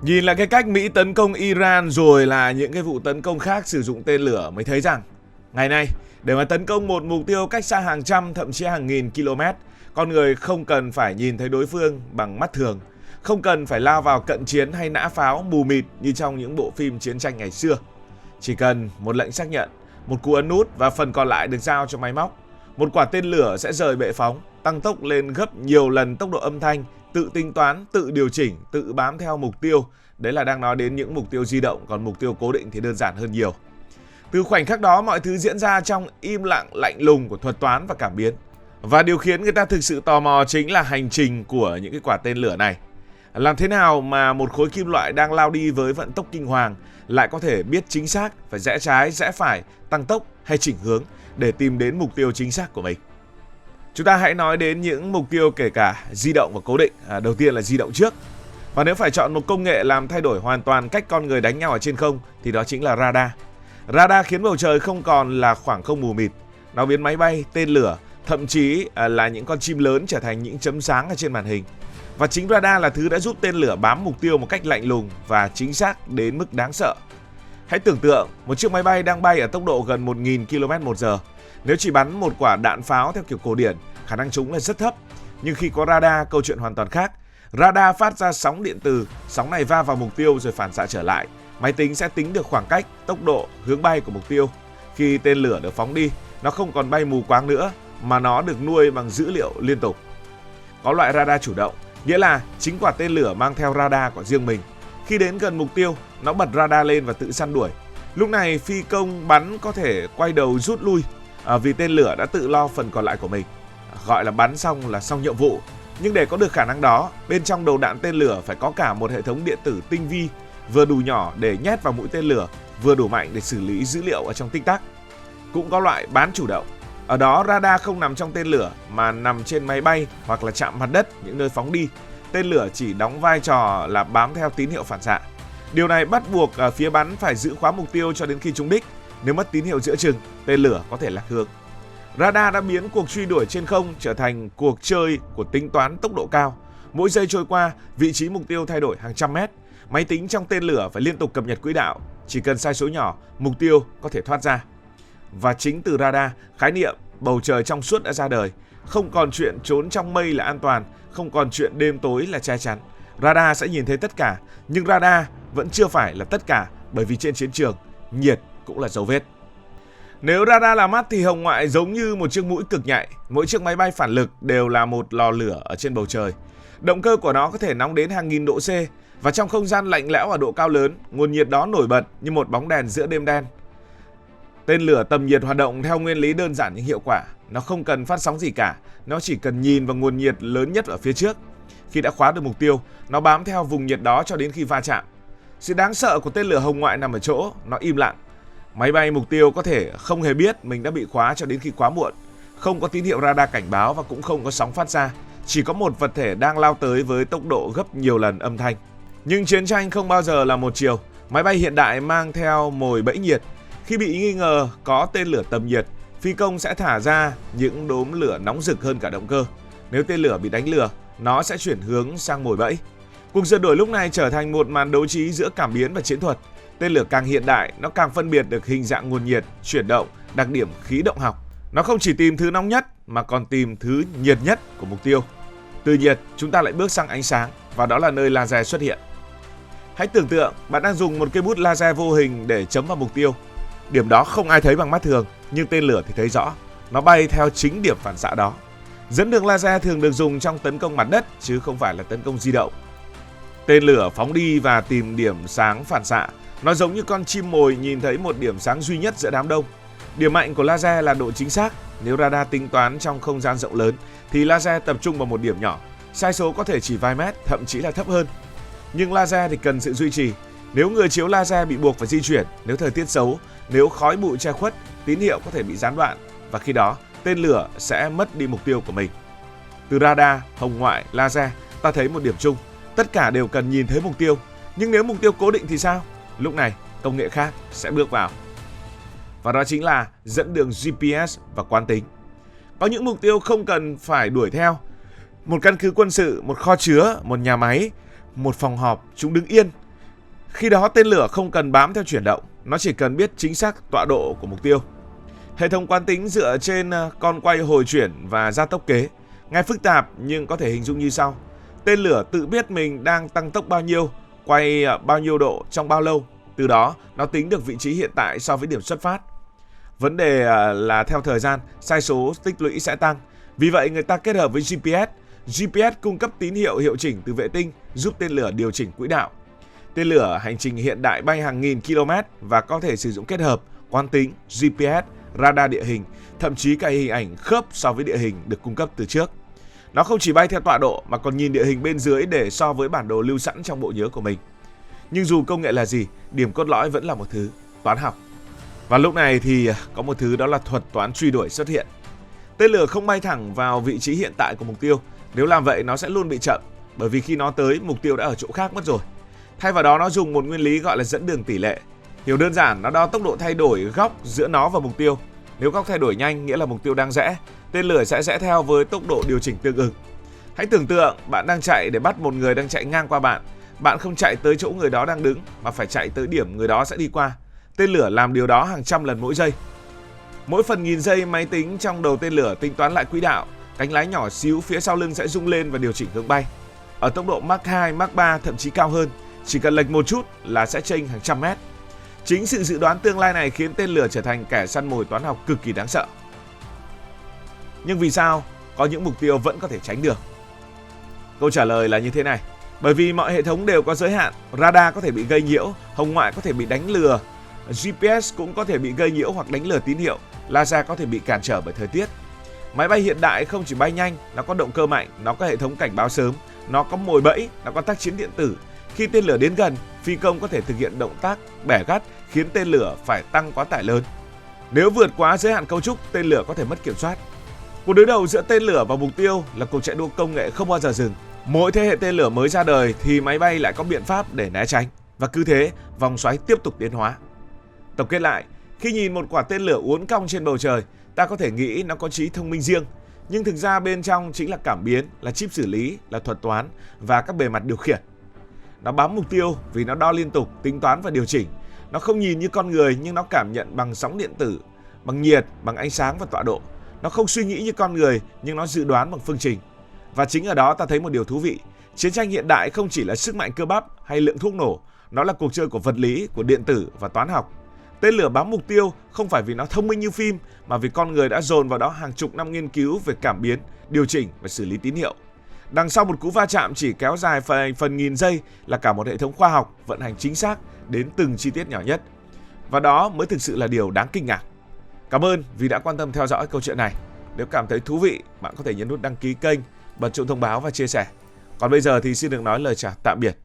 Nhìn lại cái cách Mỹ tấn công Iran rồi là những cái vụ tấn công khác sử dụng tên lửa mới thấy rằng ngày nay để mà tấn công một mục tiêu cách xa hàng trăm thậm chí hàng nghìn km, con người không cần phải nhìn thấy đối phương bằng mắt thường, không cần phải lao vào cận chiến hay nã pháo mù mịt như trong những bộ phim chiến tranh ngày xưa. Chỉ cần một lệnh xác nhận, một cú ấn nút và phần còn lại được giao cho máy móc. Một quả tên lửa sẽ rời bệ phóng, tăng tốc lên gấp nhiều lần tốc độ âm thanh, tự tính toán, tự điều chỉnh, tự bám theo mục tiêu. Đấy là đang nói đến những mục tiêu di động, còn mục tiêu cố định thì đơn giản hơn nhiều. Từ khoảnh khắc đó, mọi thứ diễn ra trong im lặng lạnh lùng của thuật toán và cảm biến. Và điều khiến người ta thực sự tò mò chính là hành trình của những cái quả tên lửa này. Làm thế nào mà một khối kim loại đang lao đi với vận tốc kinh hoàng lại có thể biết chính xác phải rẽ trái, rẽ phải, tăng tốc hay chỉnh hướng để tìm đến mục tiêu chính xác của mình. Chúng ta hãy nói đến những mục tiêu kể cả di động và cố định. Đầu tiên là di động trước. Và nếu phải chọn một công nghệ làm thay đổi hoàn toàn cách con người đánh nhau ở trên không thì đó chính là radar. Radar khiến bầu trời không còn là khoảng không mù mịt. Nó biến máy bay, tên lửa, thậm chí là những con chim lớn trở thành những chấm sáng ở trên màn hình. Và chính radar là thứ đã giúp tên lửa bám mục tiêu một cách lạnh lùng và chính xác đến mức đáng sợ. Hãy tưởng tượng một chiếc máy bay đang bay ở tốc độ gần 1.000 km/h. Nếu chỉ bắn một quả đạn pháo theo kiểu cổ điển, khả năng trúng là rất thấp. Nhưng khi có radar, câu chuyện hoàn toàn khác. Radar phát ra sóng điện từ, sóng này va vào mục tiêu rồi phản xạ trở lại. Máy tính sẽ tính được khoảng cách, tốc độ, hướng bay của mục tiêu. Khi tên lửa được phóng đi, nó không còn bay mù quáng nữa, mà nó được nuôi bằng dữ liệu liên tục. Có loại radar chủ động, nghĩa là chính quả tên lửa mang theo radar của riêng mình. Khi đến gần mục tiêu, nó bật radar lên và tự săn đuổi. Lúc này phi công bắn có thể quay đầu rút lui vì tên lửa đã tự lo phần còn lại của mình. Gọi là bắn xong là xong nhiệm vụ. Nhưng để có được khả năng đó, bên trong đầu đạn tên lửa phải có cả một hệ thống điện tử tinh vi, vừa đủ nhỏ để nhét vào mũi tên lửa, vừa đủ mạnh để xử lý dữ liệu ở trong tích tắc. Cũng có loại bán chủ động. Ở đó radar không nằm trong tên lửa mà nằm trên máy bay hoặc là chạm mặt đất, những nơi phóng đi. Tên lửa chỉ đóng vai trò là bám theo tín hiệu phản xạ. Điều này bắt buộc phía bắn phải giữ khóa mục tiêu cho đến khi trúng đích. Nếu mất tín hiệu giữa chừng, tên lửa có thể lạc hướng. Radar đã biến cuộc truy đuổi trên không trở thành cuộc chơi của tính toán tốc độ cao. Mỗi giây trôi qua, vị trí mục tiêu thay đổi hàng trăm mét. Máy tính trong tên lửa phải liên tục cập nhật quỹ đạo. Chỉ cần sai số nhỏ, mục tiêu có thể thoát ra. Và chính từ radar, khái niệm bầu trời trong suốt đã ra đời. Không còn chuyện trốn trong mây là an toàn, không còn chuyện đêm tối là che chắn. Radar sẽ nhìn thấy tất cả, nhưng radar vẫn chưa phải là tất cả, bởi vì trên chiến trường, nhiệt cũng là dấu vết. Nếu radar là mắt thì hồng ngoại giống như một chiếc mũi cực nhạy. Mỗi chiếc máy bay phản lực đều là một lò lửa ở trên bầu trời. Động cơ của nó có thể nóng đến hàng nghìn độ C, và trong không gian lạnh lẽo ở độ cao lớn, nguồn nhiệt đó nổi bật như một bóng đèn giữa đêm đen. Tên lửa tầm nhiệt hoạt động theo nguyên lý đơn giản nhưng hiệu quả. Nó không cần phát sóng gì cả, nó chỉ cần nhìn vào nguồn nhiệt lớn nhất ở phía trước. Khi đã khóa được mục tiêu, nó bám theo vùng nhiệt đó cho đến khi va chạm. Sự đáng sợ của tên lửa hồng ngoại nằm ở chỗ nó im lặng. Máy bay mục tiêu có thể không hề biết mình đã bị khóa cho đến khi quá muộn. Không có tín hiệu radar cảnh báo và cũng không có sóng phát ra. Chỉ có một vật thể đang lao tới với tốc độ gấp nhiều lần âm thanh. Nhưng chiến tranh không bao giờ là một chiều. Máy bay hiện đại mang theo mồi bẫy nhiệt. Khi bị nghi ngờ có tên lửa tầm nhiệt, phi công sẽ thả ra những đốm lửa nóng rực hơn cả động cơ. Nếu tên lửa bị đánh lừa, nó sẽ chuyển hướng sang mồi bẫy. Cuộc rượt đuổi lúc này trở thành một màn đấu trí giữa cảm biến và chiến thuật. Tên lửa càng hiện đại, nó càng phân biệt được hình dạng nguồn nhiệt, chuyển động, đặc điểm khí động học. Nó không chỉ tìm thứ nóng nhất mà còn tìm thứ nhiệt nhất của mục tiêu. Từ nhiệt, chúng ta lại bước sang ánh sáng, và đó là nơi laser xuất hiện. Hãy tưởng tượng bạn đang dùng một cây bút laser vô hình để chấm vào mục tiêu. Điểm đó không ai thấy bằng mắt thường, nhưng tên lửa thì thấy rõ. Nó bay theo chính điểm phản xạ đó. Dẫn đường laser thường được dùng trong tấn công mặt đất chứ không phải là tấn công di động. Tên lửa phóng đi và tìm điểm sáng phản xạ. Nó giống như con chim mồi nhìn thấy một điểm sáng duy nhất giữa đám đông. Điểm mạnh của laser là độ chính xác. Nếu radar tính toán trong không gian rộng lớn thì laser tập trung vào một điểm nhỏ. Sai số có thể chỉ vài mét, thậm chí là thấp hơn. Nhưng laser thì cần sự duy trì. Nếu người chiếu laser bị buộc phải di chuyển, nếu thời tiết xấu, nếu khói bụi che khuất, tín hiệu có thể bị gián đoạn, và khi đó tên lửa sẽ mất đi mục tiêu của mình. Từ radar, hồng ngoại, laser, ta thấy một điểm chung. Tất cả đều cần nhìn thấy mục tiêu. Nhưng nếu mục tiêu cố định thì sao? Lúc này, công nghệ khác sẽ bước vào. Và đó chính là dẫn đường GPS và quán tính. Có những mục tiêu không cần phải đuổi theo. Một căn cứ quân sự, một kho chứa, một nhà máy, một phòng họp, chúng đứng yên. Khi đó tên lửa không cần bám theo chuyển động, nó chỉ cần biết chính xác tọa độ của mục tiêu. Hệ thống quán tính dựa trên con quay hồi chuyển và gia tốc kế. Nghe phức tạp nhưng có thể hình dung như sau. Tên lửa tự biết mình đang tăng tốc bao nhiêu, quay bao nhiêu độ trong bao lâu. Từ đó, nó tính được vị trí hiện tại so với điểm xuất phát. Vấn đề là theo thời gian, sai số tích lũy sẽ tăng. Vì vậy, người ta kết hợp với GPS. GPS cung cấp tín hiệu hiệu chỉnh từ vệ tinh, giúp tên lửa điều chỉnh quỹ đạo. Tên lửa hành trình hiện đại bay hàng nghìn km và có thể sử dụng kết hợp quán tính, GPS, radar địa hình, thậm chí cả hình ảnh khớp so với địa hình được cung cấp từ trước. Nó không chỉ bay theo tọa độ mà còn nhìn địa hình bên dưới để so với bản đồ lưu sẵn trong bộ nhớ của mình. Nhưng dù công nghệ là gì, điểm cốt lõi vẫn là một thứ, toán học. Và lúc này thì có một thứ, đó là thuật toán truy đuổi xuất hiện. Tên lửa không bay thẳng vào vị trí hiện tại của mục tiêu. Nếu làm vậy nó sẽ luôn bị chậm, bởi vì khi nó tới, mục tiêu đã ở chỗ khác mất rồi. Thay vào đó, nó dùng một nguyên lý gọi là dẫn đường tỷ lệ. Hiểu đơn giản, nó đo tốc độ thay đổi góc giữa nó và mục tiêu. Nếu góc thay đổi nhanh nghĩa là mục tiêu đang rẽ, tên lửa sẽ rẽ theo với tốc độ điều chỉnh tương ứng. Hãy tưởng tượng bạn đang chạy để bắt một người đang chạy ngang qua bạn. Bạn không chạy tới chỗ người đó đang đứng mà phải chạy tới điểm người đó sẽ đi qua. Tên lửa làm điều đó hàng trăm lần mỗi giây. Mỗi phần nghìn giây, máy tính trong đầu tên lửa tính toán lại quỹ đạo. Cánh lái nhỏ xíu phía sau lưng sẽ rung lên và điều chỉnh hướng bay. Ở tốc độ Mach 2, Mach 3 thậm chí cao hơn, chỉ cần lệch một chút là sẽ chênh hàng trăm mét. Chính sự dự đoán tương lai này khiến tên lửa trở thành kẻ săn mồi toán học cực kỳ đáng sợ. Nhưng vì sao có những mục tiêu vẫn có thể tránh được? Câu trả lời là như thế này. Bởi vì mọi hệ thống đều có giới hạn. Radar có thể bị gây nhiễu, hồng ngoại có thể bị đánh lừa, GPS cũng có thể bị gây nhiễu hoặc đánh lừa tín hiệu, laser có thể bị cản trở bởi thời tiết. Máy bay hiện đại không chỉ bay nhanh, nó có động cơ mạnh, nó có hệ thống cảnh báo sớm, nó có mồi bẫy, nó có tác chiến điện tử. Khi tên lửa đến gần, phi công có thể thực hiện động tác bẻ gắt khiến tên lửa phải tăng quá tải lớn. Nếu vượt quá giới hạn cấu trúc, tên lửa có thể mất kiểm soát. Cuộc đối đầu giữa tên lửa và mục tiêu là cuộc chạy đua công nghệ không bao giờ dừng. Mỗi thế hệ tên lửa mới ra đời thì máy bay lại có biện pháp để né tránh. Và cứ thế, vòng xoáy tiếp tục tiến hóa. Tổng kết lại, khi nhìn một quả tên lửa uốn cong trên bầu trời, ta có thể nghĩ nó có trí thông minh riêng. Nhưng thực ra bên trong chính là cảm biến, là chip xử lý, là thuật toán và các bề mặt điều khiển. Nó bám mục tiêu vì nó đo liên tục, tính toán và điều chỉnh. Nó không nhìn như con người nhưng nó cảm nhận bằng sóng điện tử, bằng nhiệt, bằng ánh sáng và tọa độ. Nó không suy nghĩ như con người nhưng nó dự đoán bằng phương trình. Và chính ở đó ta thấy một điều thú vị. Chiến tranh hiện đại không chỉ là sức mạnh cơ bắp hay lượng thuốc nổ, nó là cuộc chơi của vật lý, của điện tử và toán học. Tên lửa bám mục tiêu không phải vì nó thông minh như phim, mà vì con người đã dồn vào đó hàng chục năm nghiên cứu về cảm biến, điều chỉnh và xử lý tín hiệu. Đằng sau một cú va chạm chỉ kéo dài phần nghìn giây là cả một hệ thống khoa học vận hành chính xác đến từng chi tiết nhỏ nhất. Và đó mới thực sự là điều đáng kinh ngạc. Cảm ơn vì đã quan tâm theo dõi câu chuyện này. Nếu cảm thấy thú vị, bạn có thể nhấn nút đăng ký kênh, bật chuông thông báo và chia sẻ. Còn bây giờ thì xin được nói lời chào tạm biệt.